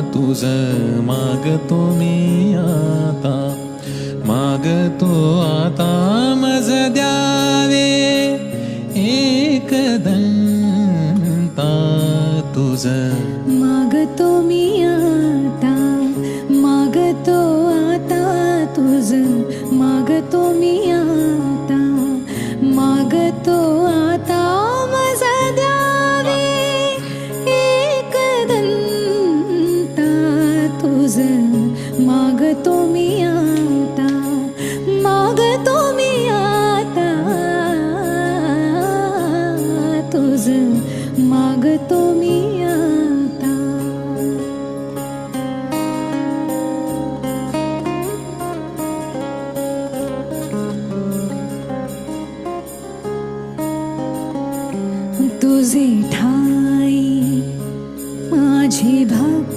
तुझ मागतो मी आता, मागतो आता मज द्यावे एकदंता तुझ मागतो मी आता, मागतो आता तुझ मागतो मी